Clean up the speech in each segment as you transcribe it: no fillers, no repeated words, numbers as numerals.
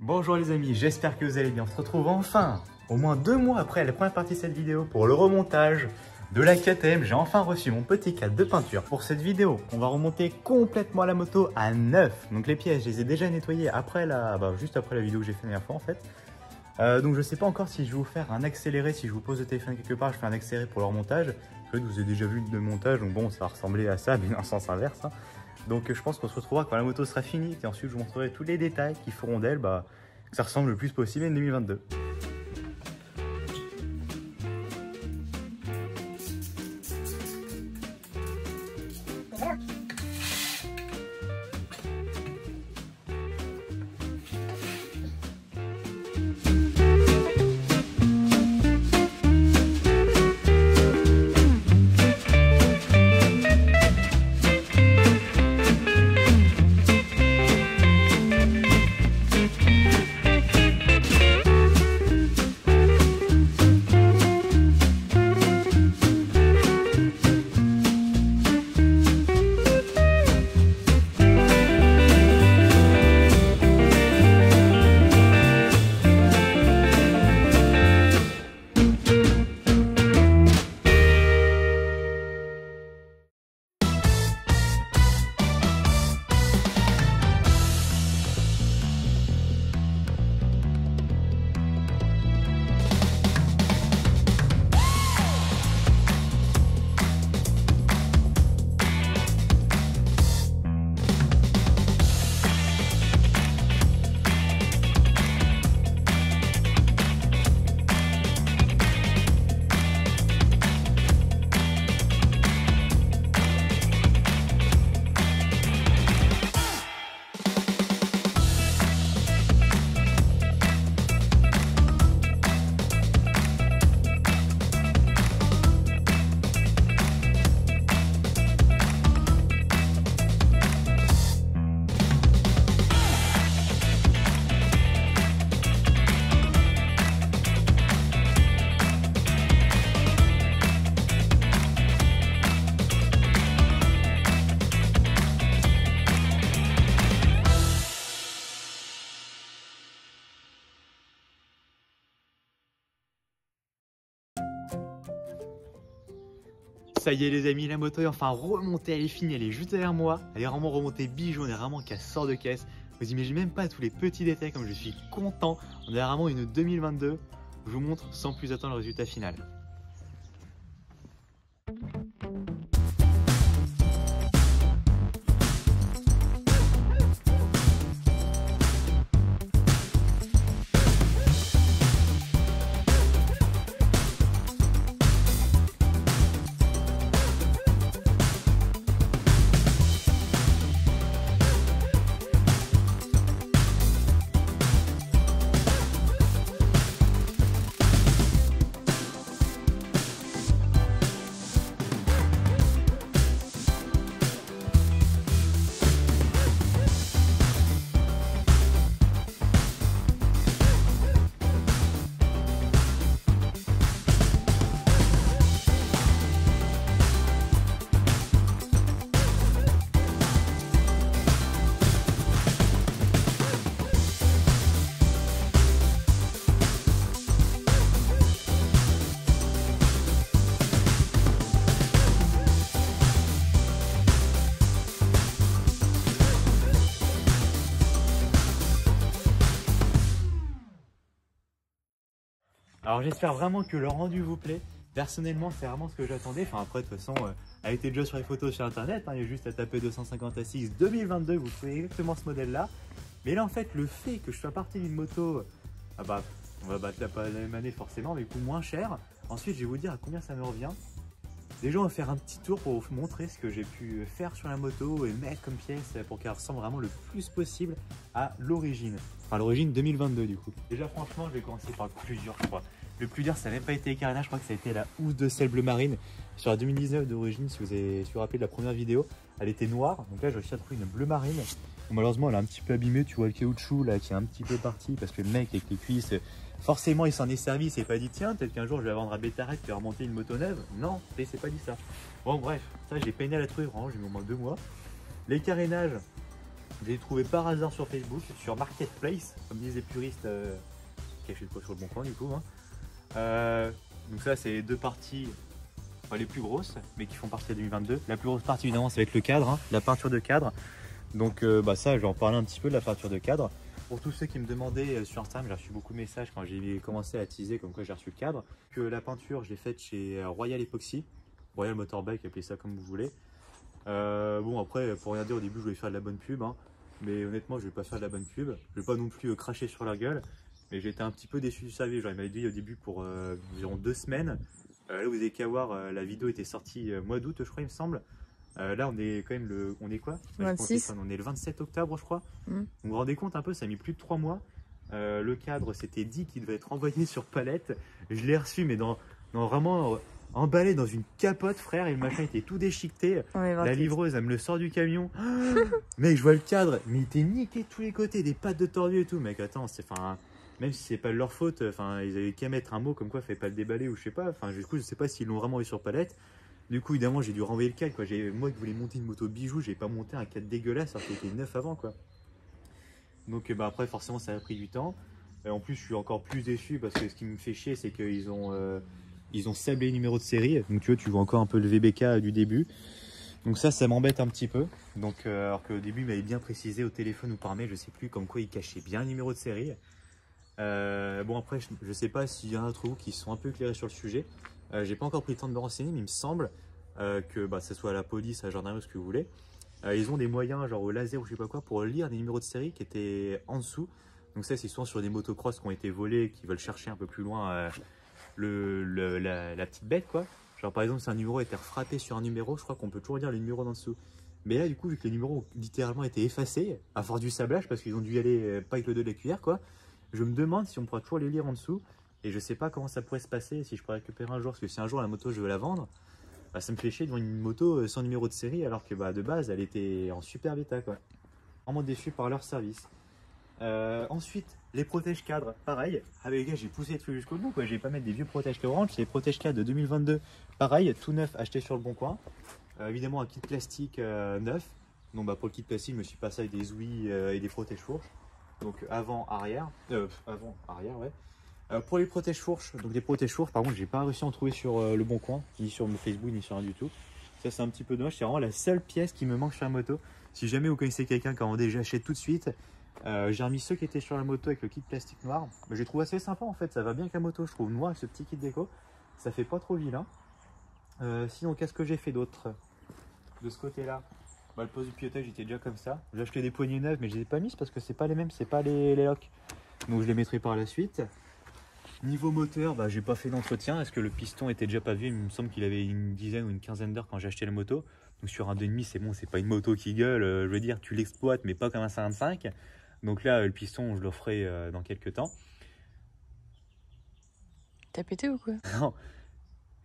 Bonjour les amis, j'espère que vous allez bien. On se retrouve enfin, au moins 2 mois après la première partie de cette vidéo, pour le remontage de la KTM. J'ai enfin reçu mon petit cadre de peinture. Pour cette vidéo, on va remonter complètement la moto à neuf. Donc les pièces, je les ai déjà nettoyées après juste après la vidéo que j'ai fait la dernière fois en fait. Donc je sais pas encore si je vais vous faire un accéléré, si je vous pose le téléphone quelque part, je fais un accéléré pour le remontage. Je vous ai déjà vu le montage, donc bon, ça va ressembler à ça, mais dans le sens inverse. Hein. Donc je pense qu'on se retrouvera quand la moto sera finie et ensuite je vous montrerai tous les détails qui feront d'elle que ça ressemble le plus possible à une 2022. Ça y est les amis, la moto est enfin remontée, elle est finie, elle est juste derrière moi. Elle est vraiment remontée bijou, on est vraiment qu'elle sort de caisse. Vous imaginez même pas tous les petits détails comme je suis content. On est vraiment une 2022. Je vous montre sans plus attendre le résultat final. Alors j'espère vraiment que le rendu vous plaît. Personnellement, c'est vraiment ce que j'attendais. Enfin après, de toute façon, elle était déjà sur les photos sur internet. Hein. Il y a juste à taper 250 ASICS 2022, vous trouvez exactement ce modèle-là. Mais là, en fait, le fait que je sois parti d'une moto, on va battre la même année forcément, mais coût moins cher. Ensuite, je vais vous dire à combien ça me revient. Déjà, on va faire un petit tour pour vous montrer ce que j'ai pu faire sur la moto et mettre comme pièce pour qu'elle ressemble vraiment le plus possible à l'origine. Enfin, l'origine 2022 du coup. Déjà, franchement, je vais commencer par le plus dur, je crois. Le plus dur, ça n'a même pas été les carénages, je crois que ça a été la housse de sel bleu marine. Sur la 2019 d'origine, si vous vous rappelez de la première vidéo, elle était noire. Donc là, j'ai réussi à trouver une bleu marine. Bon, malheureusement, elle est un petit peu abîmée. Tu vois le caoutchouc là qui est un petit peu parti parce que le mec avec les cuisses, forcément, il s'en est servi. Il s'est pas dit, tiens, peut-être qu'un jour je vais vendre à Bétarec et remonter une moto neuve. Non, il s'est pas dit ça. Bon, bref, ça, j'ai peiné à la trouver. Vraiment, j'ai mis au moins 2 mois. Les carénages, Je l'ai trouvé par hasard sur Facebook, sur Marketplace, comme disent les puristes qui achètent pas sur le bon coin du coup. Hein. Donc ça c'est les deux parties, enfin, les plus grosses, mais qui font partie de 2022. La plus grosse partie évidemment ça va être le cadre, hein, la peinture de cadre. Donc ça je vais en parler un petit peu de la peinture de cadre. Pour tous ceux qui me demandaient sur Instagram, j'ai reçu beaucoup de messages quand j'ai commencé à teaser comme quoi j'ai reçu le cadre. Que la peinture je l'ai faite chez Royal Epoxy, Royal Motorbike, appelez ça comme vous voulez. Bon après pour rien dire au début je voulais faire de la bonne pub, hein, mais honnêtement je vais pas faire de la bonne pub. Je vais pas non plus cracher sur la gueule, mais j'ai été un petit peu déçu du service. Genre il m'avait dit au début pour environ 2 semaines. Là vous avez qu'à voir, la vidéo était sortie mois d'août je crois il me semble. Là on est quand même on est quoi 26. On est le 27 octobre je crois. Vous vous rendez compte un peu, ça a mis plus de 3 mois. Le cadre c'était dit qu'il devait être envoyé sur palette. Je l'ai reçu mais dans vraiment emballé dans une capote frère, et le machin était tout déchiqueté. La livreuse elle me le sort du camion. Mec je vois le cadre, mais il était niqué de tous les côtés, des pattes de tordu et tout. Mec attends, même si c'est pas de leur faute, ils avaient qu'à mettre un mot comme quoi fallait pas le déballer ou je sais pas. Du coup je sais pas s'ils l'ont vraiment eu sur palette. Du coup évidemment j'ai dû renvoyer le cadre quoi. Moi qui voulais monter une moto bijou, j'ai pas monté un cadre dégueulasse alors qu'il était neuf avant quoi. Donc après forcément ça a pris du temps. Et en plus je suis encore plus déçu parce que ce qui me fait chier c'est qu'ils ont sablé les numéros de série. Donc tu vois encore un peu le VBK du début. Donc ça m'embête un petit peu. Donc alors qu'au début il m'avait bien précisé au téléphone ou par mail, je sais plus, comme quoi il cachait bien le numéro de série. Bon après je sais pas s'il y en a d'entre vous qui sont un peu éclairés sur le sujet. J'ai pas encore pris le temps de me renseigner, mais il me semble que ce soit à la police, à la gendarmerie, ce que vous voulez. Ils ont des moyens genre au laser ou je sais pas quoi pour lire des numéros de série qui étaient en dessous. Donc ça c'est souvent sur des motocross qui ont été volés, qui veulent chercher un peu plus loin la petite bête quoi. Genre par exemple si un numéro était frappé sur un numéro, je crois qu'on peut toujours lire le numéro d'en dessous. Mais là du coup vu que les numéros ont littéralement été effacés à force du sablage parce qu'ils ont dû y aller pas avec le dos de la cuillère quoi, je me demande si on pourra toujours les lire en dessous. Et je sais pas comment ça pourrait se passer, si je pourrais récupérer un jour, parce que si un jour la moto je veux la vendre, ça me fait chier de vendre une moto sans numéro de série alors que de base elle était en super état quoi. Vraiment déçu par leur service. Ensuite, les protèges cadres, pareil. Ah mais les gars, j'ai poussé le truc jusqu'au bout quoi. Je vais pas mettre des vieux protèges orange, c'est les protèges cadres de 2022, pareil, tout neuf, acheté sur le bon coin. Évidemment un kit plastique neuf. Donc pour le kit plastique, je me suis passé avec des ouïes et des protèges fourches. Donc avant, arrière, ouais. Pour les protèges fourches, donc les protèges fourches, par contre, j'ai pas réussi à en trouver sur le bon coin, ni sur mon Facebook, ni sur rien du tout. Ça, c'est un petit peu dommage. C'est vraiment la seule pièce qui me manque sur la moto. Si jamais vous connaissez quelqu'un qui a demandé, j'achète tout de suite. J'ai remis ceux qui étaient sur la moto avec le kit plastique noir. Mais j'ai trouvé assez sympa en fait. Ça va bien avec la moto, je trouve. Noir avec ce petit kit déco, ça fait pas trop vilain. Sinon, qu'est-ce que j'ai fait d'autre de ce côté-là? Le poste du pilotage était déjà comme ça. J'ai acheté des poignées neuves, mais je les ai pas mises parce que c'est pas les mêmes, c'est pas les locks. Donc je les mettrai par la suite. Niveau moteur, j'ai pas fait d'entretien. Est-ce que le piston était déjà pas vieux? Il me semble qu'il avait une dizaine ou une quinzaine d'heures quand j'ai acheté la moto. Donc sur un 2,5 c'est bon, c'est pas une moto qui gueule. Je veux dire, tu l'exploites, mais pas comme un 55. Donc là, le piston, je le ferai dans quelques temps. T'as pété ou quoi? Non,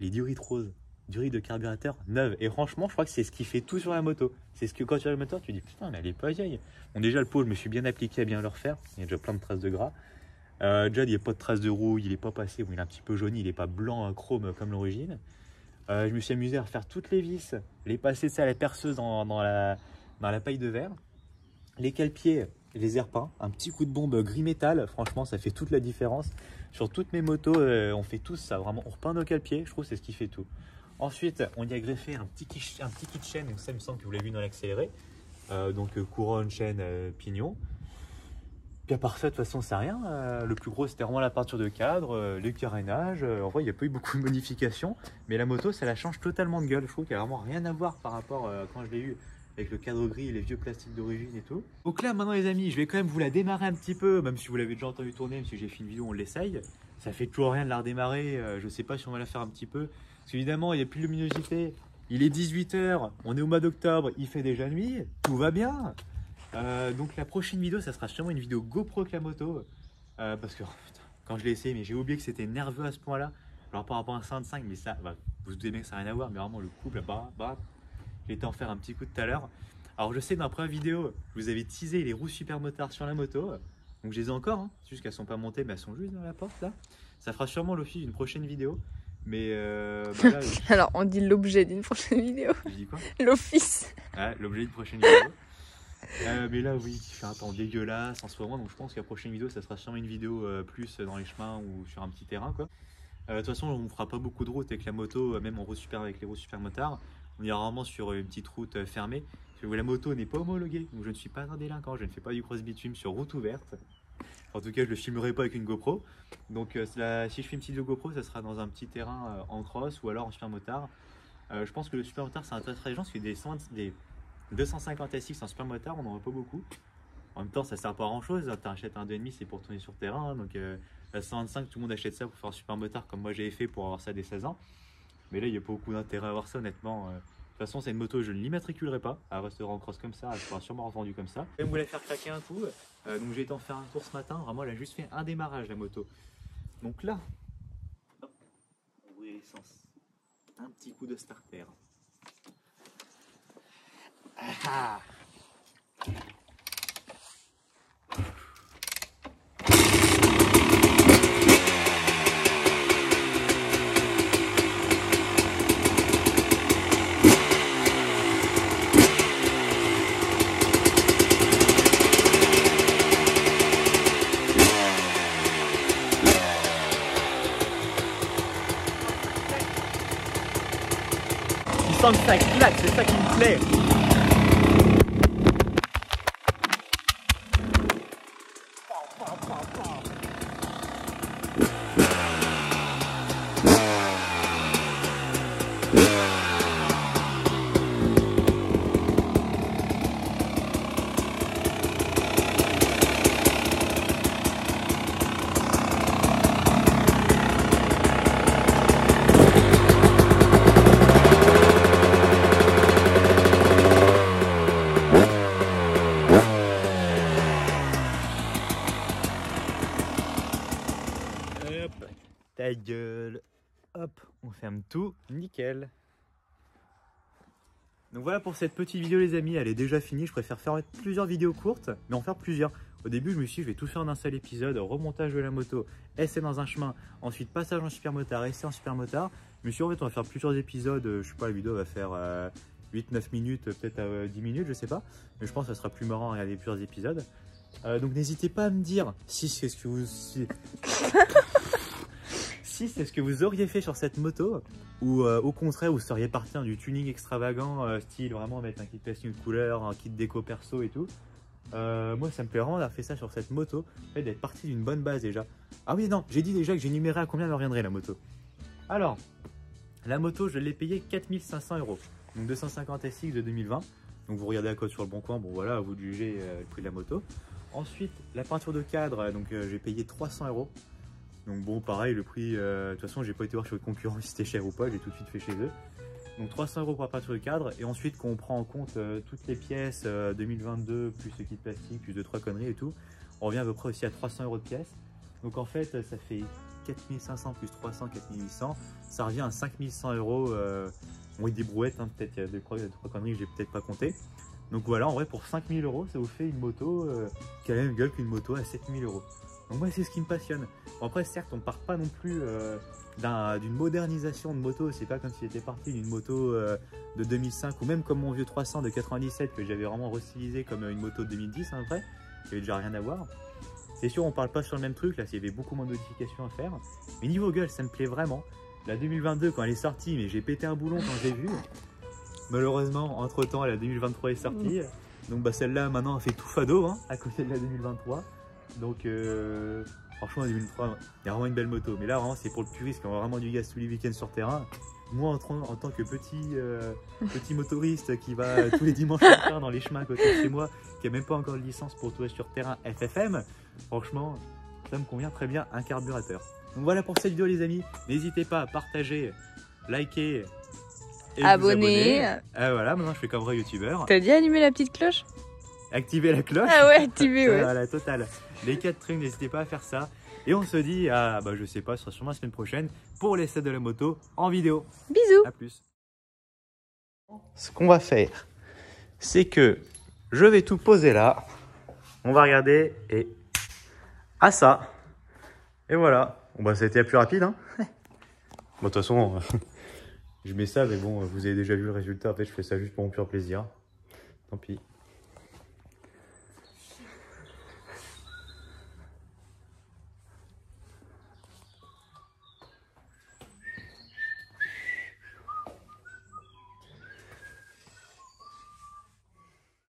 les durites roses, durite de carburateur neuve. Et franchement, je crois que c'est ce qui fait tout sur la moto. C'est ce que quand tu as le moteur, tu dis putain, mais elle est pas vieille. Bon, déjà, le pot, je me suis bien appliqué à bien le refaire. Il y a déjà plein de traces de gras. Déjà, il n'y a pas de traces de rouille, il n'est pas passé, bon, il est un petit peu jauni, il n'est pas blanc chrome comme l'origine. Je me suis amusé à refaire toutes les vis, les passer à la perceuse dans la paille de verre. Les cale-pieds, les ai repeints, un petit coup de bombe gris métal, franchement ça fait toute la différence. Sur toutes mes motos, on fait tous ça, vraiment, on repeint nos cale-pieds, je trouve que c'est ce qui fait tout. Ensuite, on y a greffé un petit kit de chaîne, donc ça il me semble que vous l'avez vu dans l'accéléré. Donc couronne, chaîne, pignon. Puis à part ça, de toute façon, c'est rien. Le plus gros, c'était vraiment la peinture de cadre, le carénage. En vrai, il n'y a pas eu beaucoup de modifications. Mais la moto, ça la change totalement de gueule. Je trouve qu'il n'y a vraiment rien à voir par rapport à quand je l'ai eu avec le cadre gris et les vieux plastiques d'origine et tout. Donc là, maintenant, les amis, je vais quand même vous la démarrer un petit peu. Même si vous l'avez déjà entendu tourner, même si j'ai fait une vidéo, on l'essaye. Ça fait toujours rien de la redémarrer. Je ne sais pas si on va la faire un petit peu. Parce qu'évidemment, il n'y a plus de luminosité. Il est 18 h, on est au mois d'octobre, il fait déjà nuit. Tout va bien. Donc la prochaine vidéo ça sera sûrement une vidéo GoPro avec la moto parce que putain, quand je l'ai essayé, mais j'ai oublié que c'était nerveux à ce point là. Alors par rapport à un 55, mais ça vous doutez bien que ça n'a rien à voir, mais vraiment le couple j'ai été en faire un petit coup tout à l'heure. Alors je sais dans la première vidéo je vous avais teasé les roues super motards sur la moto, donc je les ai encore hein. C'est juste qu'elles sont pas montées mais elles sont juste dans la porte là. Ça fera sûrement l'office d'une prochaine vidéo. Mais là, alors on dit l'objet d'une prochaine vidéo. Je dis quoi? L'office. Ouais, l'objet d'une prochaine vidéo. Mais là, oui, il fait un temps dégueulasse en ce moment, donc je pense que la prochaine vidéo, ça sera sûrement une vidéo plus dans les chemins ou sur un petit terrain, quoi. De toute façon, on ne fera pas beaucoup de route avec la moto, même en route super avec les routes super motards. On ira vraiment sur une petite route fermée. Parce que la moto n'est pas homologuée, donc je ne suis pas un délinquant, je ne fais pas du cross bitume sur route ouverte. En tout cas, je ne le filmerai pas avec une GoPro. Donc si je fais une petite GoPro, ça sera dans un petit terrain en cross ou alors en super motard. Je pense que le super motard, ça intéresserait les gens parce que des 250 SX en super motard, on n'en voit pas beaucoup. En même temps, ça sert pas à grand chose. Tu achètes un 2,5, c'est pour tourner sur terrain. Donc la 125, tout le monde achète ça pour faire un super motard comme moi j'avais fait pour avoir ça dès 16 ans. Mais là, il n'y a pas beaucoup d'intérêt à avoir ça, honnêtement. De toute façon, c'est une moto, je ne l'immatriculerai pas. Elle restera en cross comme ça, elle sera sûrement revendue comme ça. Je voulais faire craquer un coup, donc j'ai été en faire un tour ce matin. Vraiment, elle a juste fait un démarrage, la moto. Donc là, hop, on ouvre l'essence. Un petit coup de starter. Ah. Je sens que ça claque, c'est ça qui me plaît. Ta gueule. Hop, on ferme tout, nickel. Donc voilà pour cette petite vidéo les amis, elle est déjà finie. Je préfère faire plusieurs vidéos courtes, mais en faire plusieurs. Au début je me suis dit je vais tout faire en un seul épisode, remontage de la moto, essai dans un chemin, ensuite passage en super motard, essai en super motard. Je me suis dit en fait on va faire plusieurs épisodes, je sais pas, la vidéo va faire 8-9 minutes, peut-être 10 minutes, je sais pas. Mais je pense que ça sera plus marrant à regarder plusieurs épisodes. Donc n'hésitez pas à me dire si c'est ce que vous... Si c'est ce que vous auriez fait sur cette moto, ou au contraire vous seriez parti du tuning extravagant, style vraiment mettre un kit plastique de couleur, un kit déco perso et tout. Moi ça me plaît vraiment d'avoir fait ça sur cette moto, en fait, d'être parti d'une bonne base déjà. Ah oui non, j'ai dit déjà que j'énumérais à combien me reviendrait la moto. Alors, la moto je l'ai payée 4500 €, donc 250 SX de 2020. Donc vous regardez la cote sur le bon coin, bon voilà, à vous de juger le prix de la moto. Ensuite la peinture de cadre, donc j'ai payé 300 €. Donc bon, pareil, le prix, de toute façon, j'ai pas été voir sur les concurrents si c'était cher ou pas, j'ai tout de suite fait chez eux. Donc 300 € pour la peinture de cadre, et ensuite quand on prend en compte toutes les pièces 2022, plus le kit plastique, plus 2-3 conneries et tout, on revient à peu près aussi à 300 € de pièces. Donc en fait, ça fait 4500 plus 300, 4800, ça revient à 5100 €. Oui, des brouettes, hein, peut-être il y a 2-3 conneries que j'ai peut-être pas compté. Donc voilà, en vrai, pour 5000 €, ça vous fait une moto qui a la même gueule qu'une moto à 7000 €. Donc moi c'est ce qui me passionne. Bon, après certes on part pas non plus d'une modernisation de moto, c'est pas comme si j'étais parti d'une moto de 2005 ou même comme mon vieux 300 de 97 que j'avais vraiment restylisé comme une moto de 2010 hein, après, qui avait déjà rien à voir. C'est sûr on parle pas sur le même truc, là il y avait beaucoup moins de modifications à faire. Mais niveau gueule ça me plaît vraiment. La 2022 quand elle est sortie, mais j'ai pété un boulon quand j'ai vu. Malheureusement entre temps la 2023 est sortie. Donc bah celle-là maintenant elle fait tout fado hein, à côté de la 2023. Donc franchement en 2003 il y a vraiment une belle moto, mais là vraiment c'est pour le puriste qui a vraiment du gaz tous les week-ends sur terrain. Moi en tant que petit motoriste qui va tous les dimanches matin dans les chemins à côté de chez moi, qui a même pas encore de licence pour tourner sur terrain FFM, franchement ça me convient très bien, un carburateur. Donc voilà pour cette vidéo les amis, n'hésitez pas à partager, liker et abonner. Voilà, maintenant je fais comme vrai youtubeur. T'as dit allumer la petite cloche? Activer la cloche. Ah ouais, activer ouais. Voilà, total. Les 4 trucs, n'hésitez pas à faire ça. Et on se dit à, je sais pas, ce sera sûrement la semaine prochaine pour l'essai de la moto en vidéo. Bisous. À plus. Ce qu'on va faire, c'est que je vais tout poser là. On va regarder et à ça. Et voilà. Bon bah c'était plus rapide hein. Bon de toute façon, je mets ça mais bon, vous avez déjà vu le résultat. En fait je fais ça juste pour mon pur plaisir. Tant pis.